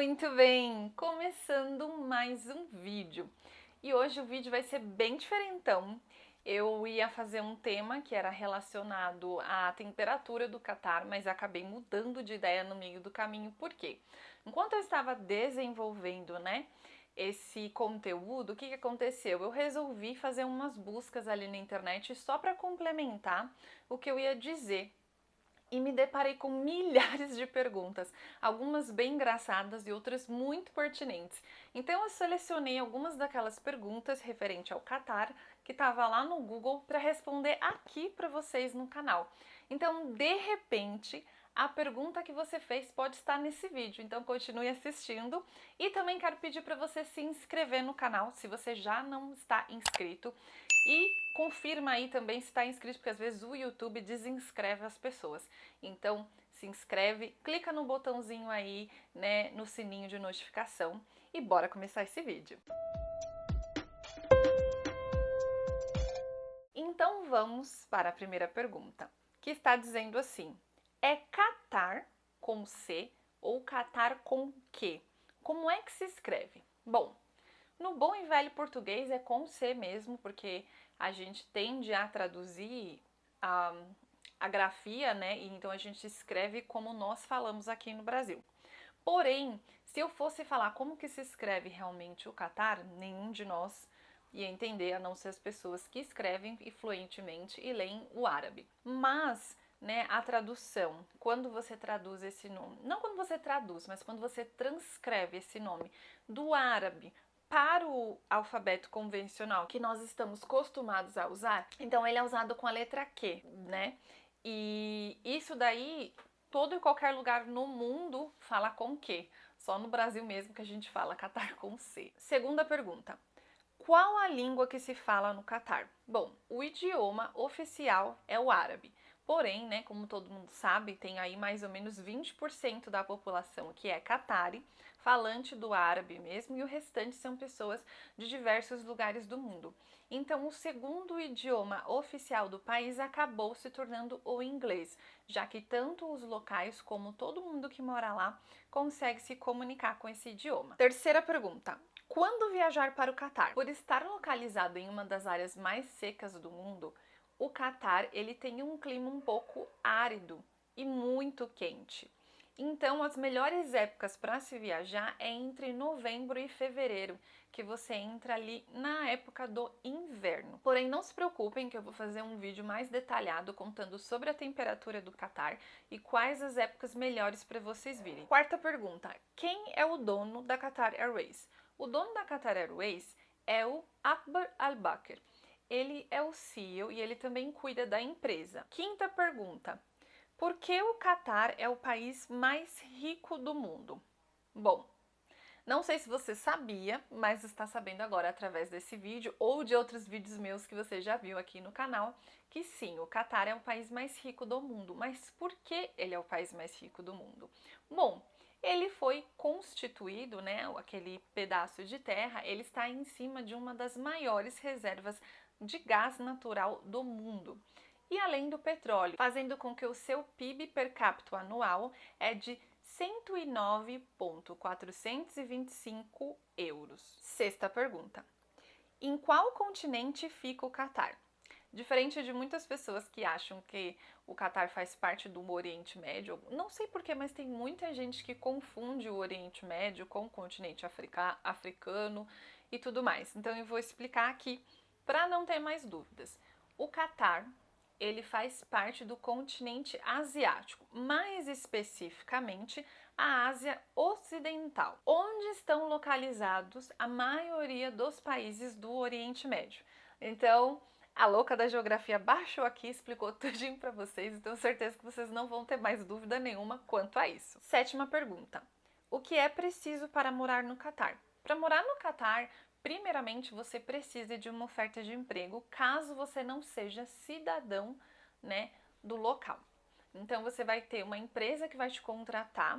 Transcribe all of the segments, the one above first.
Muito bem! Começando mais um vídeo. E hoje o vídeo vai ser bem diferentão. Eu ia fazer um tema que era relacionado à temperatura do Catar, mas acabei mudando de ideia no meio do caminho. Por quê? Enquanto eu estava desenvolvendo, esse conteúdo, o que aconteceu? Eu resolvi fazer umas buscas ali na internet só para complementar o que eu ia dizer. E me deparei com milhares de perguntas, algumas bem engraçadas e outras muito pertinentes. Então eu selecionei algumas daquelas perguntas referente ao Catar, que estava lá no Google, para responder aqui para vocês no canal. Então, de repente, a pergunta que você fez pode estar nesse vídeo, então continue assistindo. E também quero pedir para você se inscrever no canal, se você já não está inscrito. E confirma aí também se está inscrito, porque às vezes o YouTube desinscreve as pessoas. Então, se inscreve, clica no botãozinho aí, no sininho de notificação e bora começar esse vídeo. Então vamos para a primeira pergunta, que está dizendo assim: é Catar com C ou Catar com Q? Como é que se escreve? Bom, no bom e velho português é com C mesmo, porque a gente tende a traduzir a grafia, e então a gente escreve como nós falamos aqui no Brasil. Porém, se eu fosse falar como que se escreve realmente o Catar, nenhum de nós ia entender, a não ser as pessoas que escrevem fluentemente e leem o árabe. Mas, a tradução, quando você traduz esse nome, não quando você traduz, mas quando você transcreve esse nome do árabe para o alfabeto convencional que nós estamos acostumados a usar, então ele é usado com a letra Q, E isso daí, todo e qualquer lugar no mundo fala com Q. Só no Brasil mesmo que a gente fala Catar com C. Segunda pergunta: qual a língua que se fala no Catar? Bom, o idioma oficial é o árabe. Porém, como todo mundo sabe, tem aí mais ou menos 20% da população que é catari, falante do árabe mesmo, e o restante são pessoas de diversos lugares do mundo. Então, o segundo idioma oficial do país acabou se tornando o inglês, já que tanto os locais como todo mundo que mora lá consegue se comunicar com esse idioma. Terceira pergunta: quando viajar para o Catar? Por estar localizado em uma das áreas mais secas do mundo, o Catar ele tem um clima um pouco árido e muito quente. Então, as melhores épocas para se viajar é entre novembro e fevereiro, que você entra ali na época do inverno. Porém, não se preocupem que eu vou fazer um vídeo mais detalhado contando sobre a temperatura do Catar e quais as épocas melhores para vocês virem. Quarta pergunta: quem é o dono da Qatar Airways? O dono da Qatar Airways é o Akbar Al-Bakr. Ele é o CEO e ele também cuida da empresa. Quinta pergunta: por que o Catar é o país mais rico do mundo? Bom, não sei se você sabia, mas está sabendo agora através desse vídeo ou de outros vídeos meus que você já viu aqui no canal, que sim, o Catar é o país mais rico do mundo. Mas por que ele é o país mais rico do mundo? Bom, ele foi constituído, aquele pedaço de terra, ele está em cima de uma das maiores reservas de gás natural do mundo. E além do petróleo, fazendo com que o seu PIB per capita anual é de 109.425 euros. Sexta pergunta: em qual continente fica o Catar? Diferente de muitas pessoas que acham que o Catar faz parte do Oriente Médio, não sei porquê, mas tem muita gente que confunde o Oriente Médio com o continente africano e tudo mais. Então eu vou explicar aqui para não ter mais dúvidas. O Catar, ele faz parte do continente asiático, mais especificamente a Ásia Ocidental, onde estão localizados a maioria dos países do Oriente Médio. Então, a louca da geografia baixou aqui e explicou tudinho para vocês, e tenho certeza que vocês não vão ter mais dúvida nenhuma quanto a isso. Sétima pergunta: o que é preciso para morar no Catar? Para morar no Catar, primeiramente você precisa de uma oferta de emprego, caso você não seja cidadão, do local. Então você vai ter uma empresa que vai te contratar,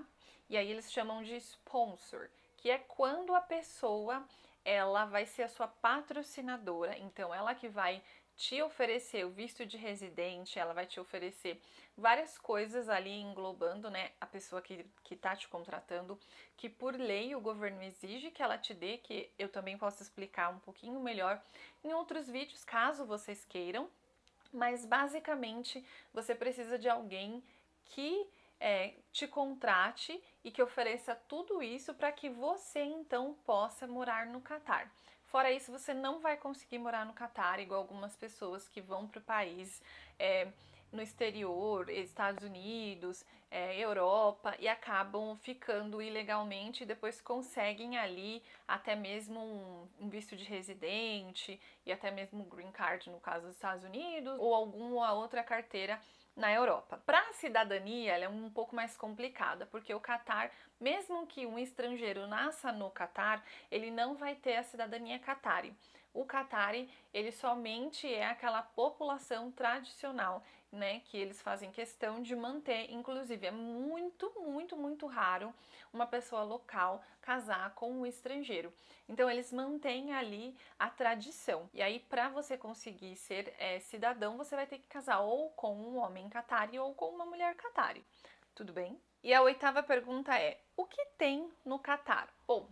e aí eles chamam de sponsor, que é quando a pessoa ela vai ser a sua patrocinadora, então ela que vai te oferecer o visto de residente, ela vai te oferecer várias coisas ali englobando, né, a pessoa que tá te contratando, que por lei o governo exige que ela te dê, que eu também posso explicar um pouquinho melhor em outros vídeos, caso vocês queiram. Mas basicamente você precisa de alguém que te contrate e que ofereça tudo isso para que você então possa morar no Catar. Fora isso, você não vai conseguir morar no Catar, igual algumas pessoas que vão para o país no exterior, Estados Unidos, Europa, e acabam ficando ilegalmente e depois conseguem ali até mesmo um visto de residente e até mesmo green card no caso dos Estados Unidos ou alguma outra carteira na Europa. Para a cidadania, ela é um pouco mais complicada, porque o Catar, mesmo que um estrangeiro nasça no Catar, ele não vai ter a cidadania catari. O catari, ele somente é aquela população tradicional, né, que eles fazem questão de manter. Inclusive, é muito, muito, muito raro uma pessoa local casar com um estrangeiro. Então, eles mantêm ali a tradição. E aí, para você conseguir ser cidadão, você vai ter que casar ou com um homem catari ou com uma mulher catari. Tudo bem? E a 8ª pergunta é: o que tem no Catar? Bom,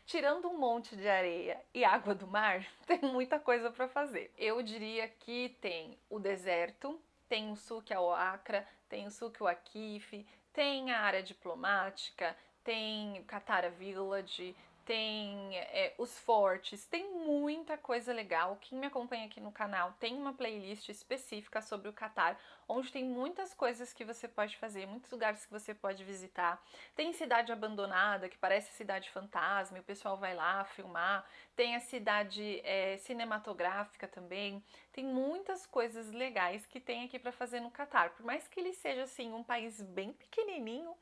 tirando um monte de areia e água do mar, tem muita coisa para fazer. Eu diria que tem o deserto, tem o Souk al-Akra, tem o Souk al-Akif, tem a área diplomática, tem Qatar Village, tem os fortes, tem muita coisa legal. Quem me acompanha aqui no canal tem uma playlist específica sobre o Catar, onde tem muitas coisas que você pode fazer, muitos lugares que você pode visitar. Tem cidade abandonada, que parece cidade fantasma, e o pessoal vai lá filmar. Tem a cidade cinematográfica também. Tem muitas coisas legais que tem aqui para fazer no Catar. Por mais que ele seja assim um país bem pequenininho,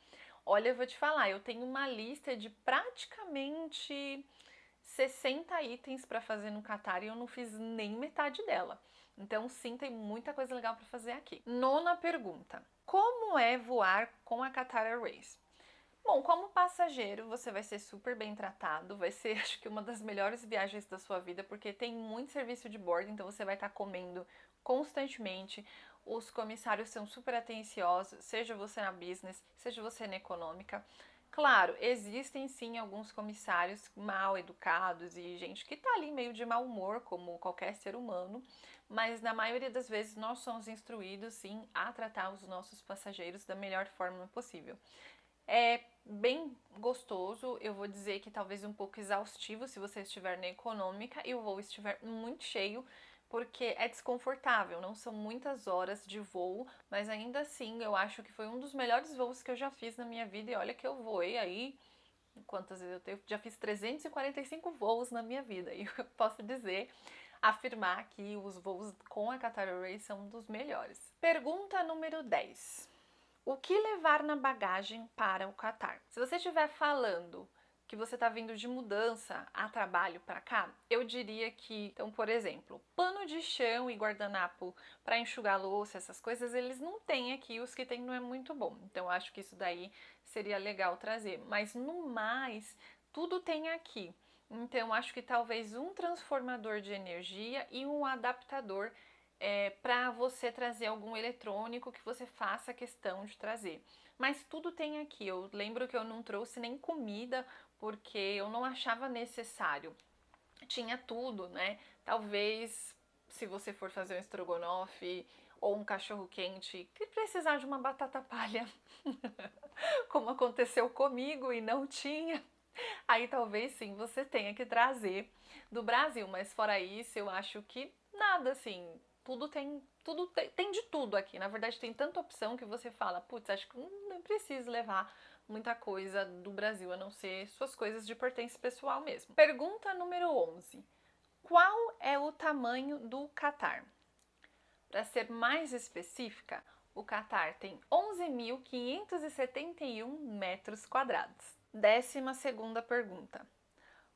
olha, eu vou te falar, eu tenho uma lista de praticamente 60 itens para fazer no Catar e eu não fiz nem metade dela. Então, sim, tem muita coisa legal para fazer aqui. 9ª pergunta: como é voar com a Qatar Airways? Bom, como passageiro, você vai ser super bem tratado, vai ser, acho que, uma das melhores viagens da sua vida, porque tem muito serviço de bordo, então você vai estar comendo constantemente. Os comissários são super atenciosos, seja você na business, seja você na econômica. Claro, existem sim alguns comissários mal educados e gente que tá ali meio de mau humor, como qualquer ser humano, mas na maioria das vezes nós somos instruídos sim a tratar os nossos passageiros da melhor forma possível. É bem gostoso, eu vou dizer que talvez um pouco exaustivo se você estiver na econômica e o voo estiver muito cheio, porque é desconfortável, não são muitas horas de voo, mas ainda assim eu acho que foi um dos melhores voos que eu já fiz na minha vida. E olha que eu voei aí, quantas vezes eu tenho? Já fiz 345 voos na minha vida, e eu posso dizer, afirmar que os voos com a Qatar Airways são um dos melhores. Pergunta número 10. O que levar na bagagem para o Catar? Se você estiver falando que você está vindo de mudança a trabalho para cá, eu diria que, então, por exemplo, pano de chão e guardanapo para enxugar louça, essas coisas, eles não têm aqui, os que tem não é muito bom. Então, acho que isso daí seria legal trazer. Mas no mais, tudo tem aqui. Então, acho que talvez um transformador de energia e um adaptador para você trazer algum eletrônico que você faça questão de trazer. Mas tudo tem aqui. Eu lembro que eu não trouxe nem comida porque eu não achava necessário. Tinha tudo, né? Talvez se você for fazer um estrogonofe ou um cachorro quente, que precisar de uma batata palha, como aconteceu comigo e não tinha, aí talvez sim você tenha que trazer do Brasil, mas fora isso eu acho que nada assim, tem de tudo aqui. Na verdade tem tanta opção que você fala, putz, acho que não preciso levar muita coisa do Brasil, a não ser suas coisas de pertence pessoal mesmo. Pergunta número 11. Qual é o tamanho do Catar? Para ser mais específica, o Catar tem 11.571 metros quadrados. 12ª pergunta.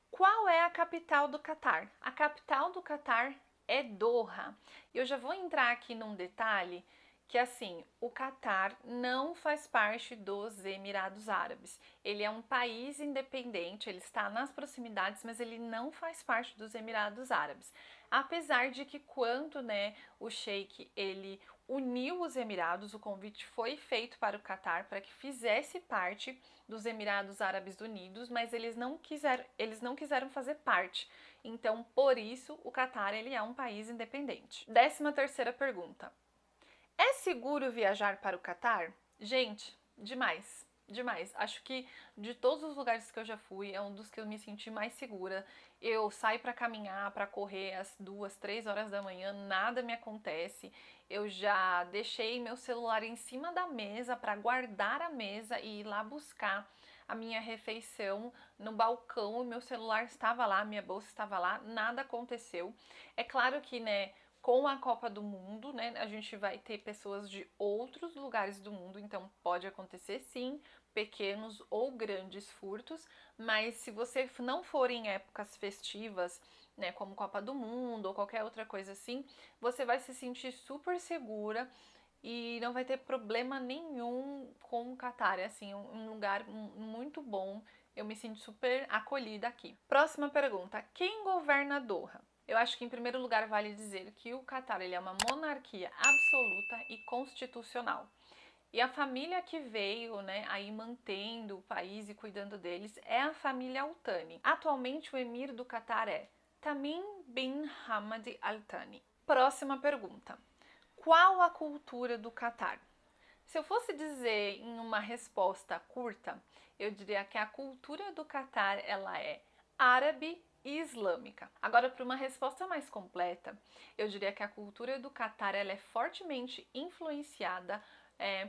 Qual é a capital do Catar? A capital do Catar é Doha. Eu já vou entrar aqui num detalhe que assim, o Catar não faz parte dos Emirados Árabes. Ele é um país independente, ele está nas proximidades, mas ele não faz parte dos Emirados Árabes. Apesar de que quando, né, o Sheik ele uniu os Emirados, o convite foi feito para o Catar para que fizesse parte dos Emirados Árabes Unidos, mas eles não quiseram fazer parte. Então, por isso, o Catar ele é um país independente. 13ª pergunta. É seguro viajar para o Catar? Gente, demais. Demais. Acho que de todos os lugares que eu já fui, é um dos que eu me senti mais segura. Eu saio para caminhar, para correr às 2, 3 horas da manhã, nada me acontece. Eu já deixei meu celular em cima da mesa para guardar a mesa e ir lá buscar a minha refeição no balcão. O meu celular estava lá, minha bolsa estava lá, nada aconteceu. É claro que, né, com a Copa do Mundo, né, a gente vai ter pessoas de outros lugares do mundo, então pode acontecer sim, pequenos ou grandes furtos, mas se você não for em épocas festivas, né, como Copa do Mundo ou qualquer outra coisa assim, você vai se sentir super segura e não vai ter problema nenhum com o Catar. É assim, um lugar muito bom. Eu me sinto super acolhida aqui. Próxima pergunta: quem governa Doha? Eu acho que em primeiro lugar vale dizer que o Catar ele é uma monarquia absoluta e constitucional. E a família que veio, né, aí mantendo o país e cuidando deles é a família Al Thani. Atualmente o emir do Catar é Tamim bin Hamad Al Thani. Próxima pergunta. Qual a cultura do Catar? Se eu fosse dizer em uma resposta curta, eu diria que a cultura do Catar ela é árabe e islâmica. Agora, para uma resposta mais completa, eu diria que a cultura do Catar ela é fortemente influenciada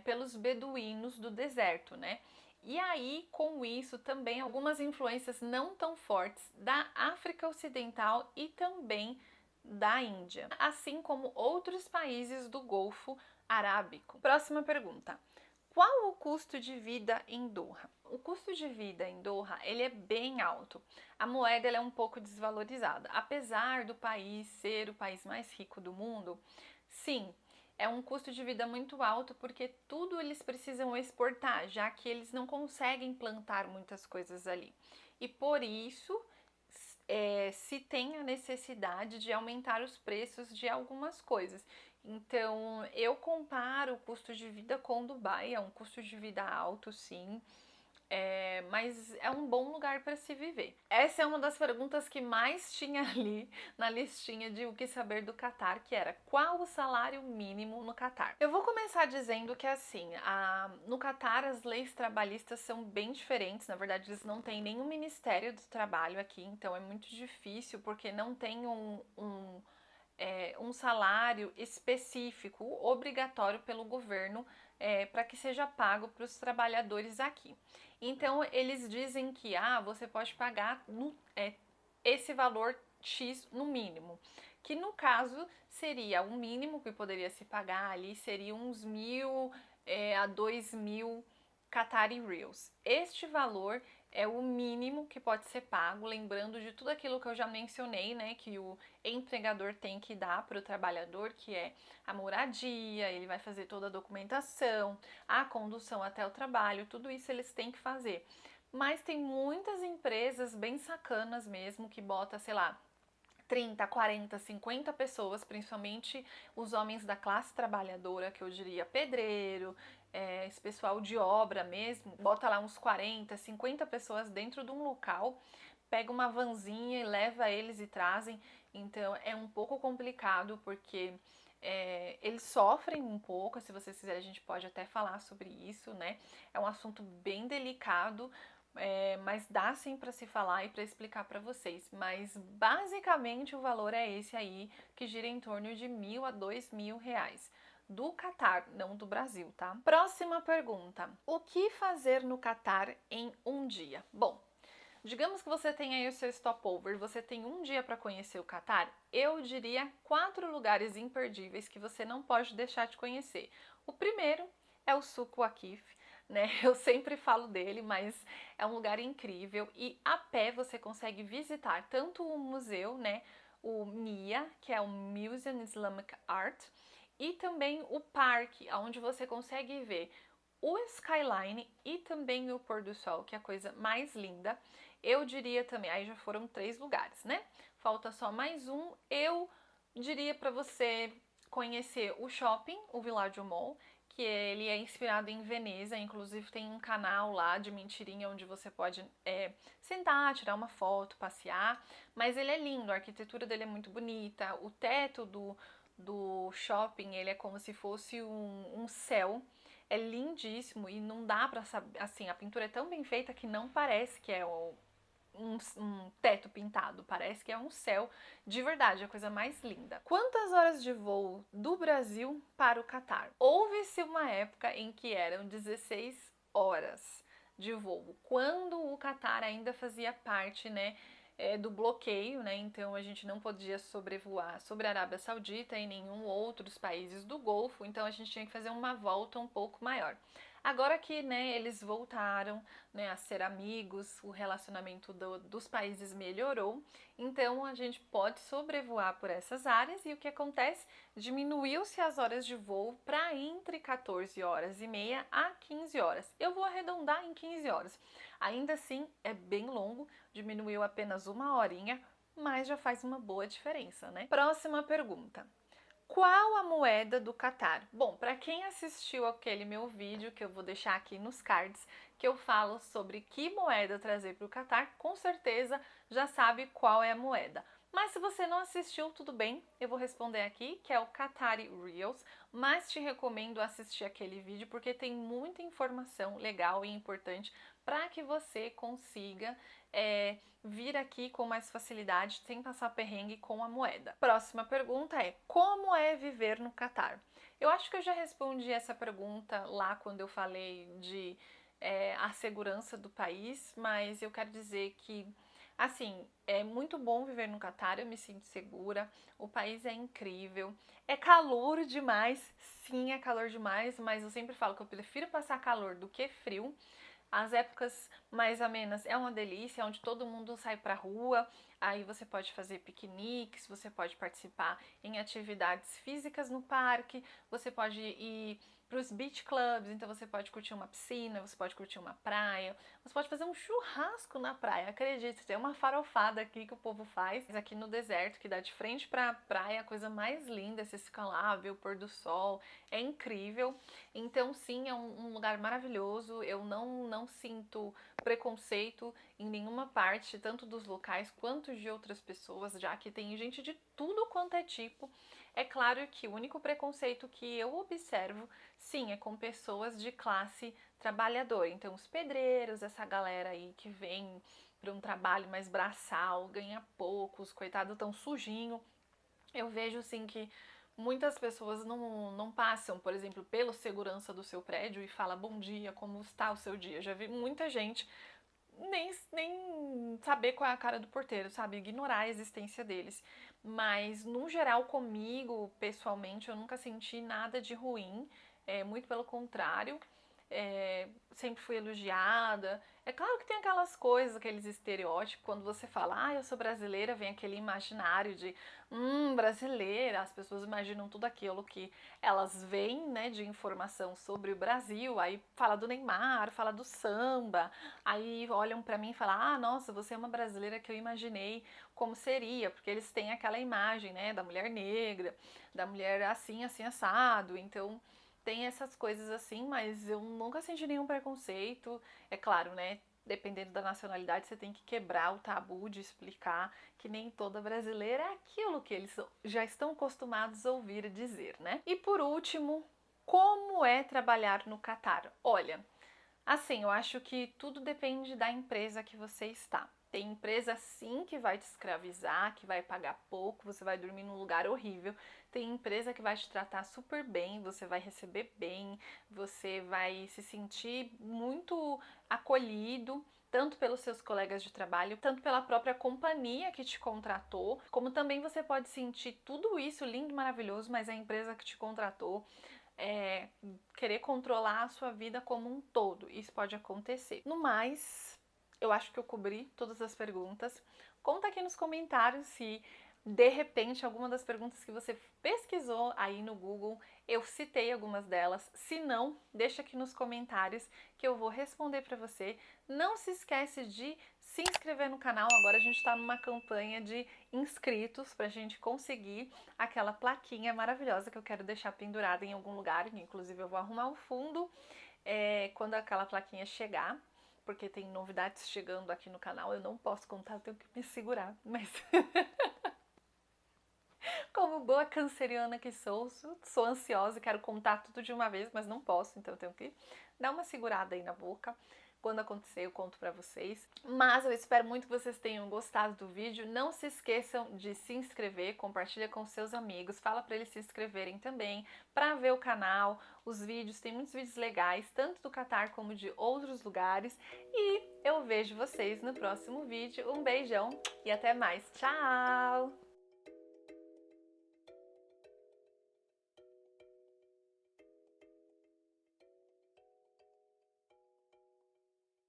pelos beduínos do deserto, né? E aí, com isso, também algumas influências não tão fortes da África Ocidental e também da Índia, assim como outros países do Golfo Arábico. Próxima pergunta. Qual o custo de vida em Doha? O custo de vida em Doha ele é bem alto. A moeda ela é um pouco desvalorizada. Apesar do país ser o país mais rico do mundo, sim, é um custo de vida muito alto porque tudo eles precisam exportar, já que eles não conseguem plantar muitas coisas ali. E por isso se tem a necessidade de aumentar os preços de algumas coisas. Então, eu comparo o custo de vida com Dubai, é um custo de vida alto, sim, mas é um bom lugar para se viver. Essa é uma das perguntas que mais tinha ali na listinha de o que saber do Catar, que era qual o salário mínimo no Catar. Eu vou começar dizendo que assim, no Catar as leis trabalhistas são bem diferentes, na verdade eles não têm nenhum Ministério do Trabalho aqui, então é muito difícil porque não tem um salário específico, obrigatório pelo governo, para que seja pago para os trabalhadores aqui. Então, eles dizem que você pode pagar esse valor X no mínimo, que no caso seria o mínimo que poderia se pagar ali, seria uns 1.000 a 2.000 Qatari Reals. Este valor é o mínimo que pode ser pago, lembrando de tudo aquilo que eu já mencionei, né, que o empregador tem que dar para o trabalhador, que é a moradia, ele vai fazer toda a documentação, a condução até o trabalho, tudo isso eles têm que fazer. Mas tem muitas empresas bem sacanas mesmo que bota, sei lá, 30, 40, 50 pessoas, principalmente os homens da classe trabalhadora, que eu diria pedreiro, esse pessoal de obra mesmo, bota lá uns 40, 50 pessoas dentro de um local, pega uma vanzinha e leva eles e trazem. Então é um pouco complicado porque eles sofrem um pouco. Se vocês quiserem, a gente pode até falar sobre isso, né? É um assunto bem delicado, mas dá sim para se falar e para explicar para vocês. Mas basicamente o valor é esse aí, que gira em torno de 1.000 a 2.000 reais. Do Catar, não do Brasil, tá? Próxima pergunta. O que fazer no Catar em um dia? Bom, digamos que você tem aí o seu stopover, você tem um dia para conhecer o Catar, eu diria 4 lugares imperdíveis que você não pode deixar de conhecer. O primeiro é o Souq Waqif, né? Eu sempre falo dele, mas é um lugar incrível e a pé você consegue visitar tanto o museu, né? O MIA, que é o Museum Islamic Art, e também o parque, onde você consegue ver o skyline e também o pôr do sol, que é a coisa mais linda. Eu diria também, aí já foram 3 lugares, né? Falta só mais um. Eu diria para você conhecer o shopping, o Villaggio Mall, que ele é inspirado em Veneza, inclusive tem um canal lá de mentirinha onde você pode sentar, tirar uma foto, passear, mas ele é lindo, a arquitetura dele é muito bonita, o teto do shopping ele é como se fosse um céu, é lindíssimo e não dá pra saber, assim, a pintura é tão bem feita que não parece que é um teto pintado, parece que é um céu de verdade, a coisa mais linda. Quantas horas de voo do Brasil para o Catar? Houve-se uma época em que eram 16 horas de voo, quando o Catar ainda fazia parte, né, do bloqueio, né? Então a gente não podia sobrevoar sobre a Arábia Saudita e nenhum outros países do Golfo, então a gente tinha que fazer uma volta um pouco maior. Agora que, né, eles voltaram, né, a ser amigos, o relacionamento dos países melhorou, então a gente pode sobrevoar por essas áreas e o que acontece? Diminuiu-se as horas de voo para entre 14 horas e meia a 15 horas. Eu vou arredondar em 15 horas. Ainda assim, é bem longo, diminuiu apenas uma horinha, mas já faz uma boa diferença, né? Próxima pergunta. Qual a moeda do Catar? Bom, para quem assistiu aquele meu vídeo, que eu vou deixar aqui nos cards, que eu falo sobre que moeda trazer para o Catar, com certeza já sabe qual é a moeda. Mas se você não assistiu, tudo bem, eu vou responder aqui, que é o Qatari Reals, mas te recomendo assistir aquele vídeo porque tem muita informação legal e importante para que você consiga vir aqui com mais facilidade, sem passar perrengue com a moeda. Próxima pergunta é: como é viver no Catar? Eu acho que eu já respondi essa pergunta lá quando eu falei de a segurança do país, mas eu quero dizer que assim, é muito bom viver no Catar, eu me sinto segura, o país é incrível, é calor demais, sim, é calor demais, mas eu sempre falo que eu prefiro passar calor do que frio. As épocas mais amenas é uma delícia, onde todo mundo sai pra rua, aí você pode fazer piqueniques, você pode participar em atividades físicas no parque, você pode ir para os beach clubs, então você pode curtir uma piscina, você pode curtir uma praia, você pode fazer um churrasco na praia, acredite, tem uma farofada aqui que o povo faz, aqui no deserto, que dá de frente para a praia, a coisa mais linda, você fica lá, vê o pôr do sol, é incrível. Então sim, é um lugar maravilhoso, eu não sinto preconceito em nenhuma parte, tanto dos locais quanto de outras pessoas, já que tem gente de tudo quanto é tipo. É claro que o único preconceito que eu observo, sim, é com pessoas de classe trabalhadora. Então, os pedreiros, essa galera aí que vem para um trabalho mais braçal, ganha pouco, os coitados tão sujinho. Eu vejo, sim, que muitas pessoas não passam, por exemplo, pelo segurança do seu prédio e fala bom dia, como está o seu dia. Já vi muita gente nem saber qual é a cara do porteiro, sabe? Ignorar a existência deles. Mas, no geral, comigo, pessoalmente, eu nunca senti nada de ruim, muito pelo contrário. Sempre fui elogiada. É claro que tem aquelas coisas, aqueles estereótipos, quando você fala, eu sou brasileira, vem aquele imaginário de, brasileira, as pessoas imaginam tudo aquilo que elas veem, né, de informação sobre o Brasil, aí fala do Neymar, fala do samba, aí olham pra mim e falam, nossa, você é uma brasileira que eu imaginei como seria, porque eles têm aquela imagem, né, da mulher negra, da mulher assim, assim, assado, então tem essas coisas assim, mas eu nunca senti nenhum preconceito. É claro, né? Dependendo da nacionalidade, você tem que quebrar o tabu de explicar que nem toda brasileira é aquilo que eles já estão acostumados a ouvir dizer, né? E por último, como é trabalhar no Catar? Olha, assim, eu acho que tudo depende da empresa que você está. Tem empresa sim que vai te escravizar, que vai pagar pouco, você vai dormir num lugar horrível. Tem empresa que vai te tratar super bem, você vai receber bem, você vai se sentir muito acolhido, tanto pelos seus colegas de trabalho, tanto pela própria companhia que te contratou, como também você pode sentir tudo isso lindo, maravilhoso, mas a empresa que te contratou querer controlar a sua vida como um todo. Isso pode acontecer. No mais, eu acho que eu cobri todas as perguntas. Conta aqui nos comentários se de repente, alguma das perguntas que você pesquisou aí no Google, eu citei algumas delas. Se não, deixa aqui nos comentários que eu vou responder para você. Não se esquece de se inscrever no canal. Agora a gente está numa campanha de inscritos para a gente conseguir aquela plaquinha maravilhosa que eu quero deixar pendurada em algum lugar. Inclusive eu vou arrumar o fundo quando aquela plaquinha chegar, porque tem novidades chegando aqui no canal. Eu não posso contar, eu tenho que me segurar, mas como boa canceriana que sou ansiosa e quero contar tudo de uma vez, mas não posso, então eu tenho que dar uma segurada aí na boca. Quando acontecer, eu conto pra vocês. Mas eu espero muito que vocês tenham gostado do vídeo. Não se esqueçam de se inscrever, compartilha com seus amigos, fala pra eles se inscreverem também, pra ver o canal, os vídeos. Tem muitos vídeos legais, tanto do Catar como de outros lugares. E eu vejo vocês no próximo vídeo. Um beijão e até mais. Tchau!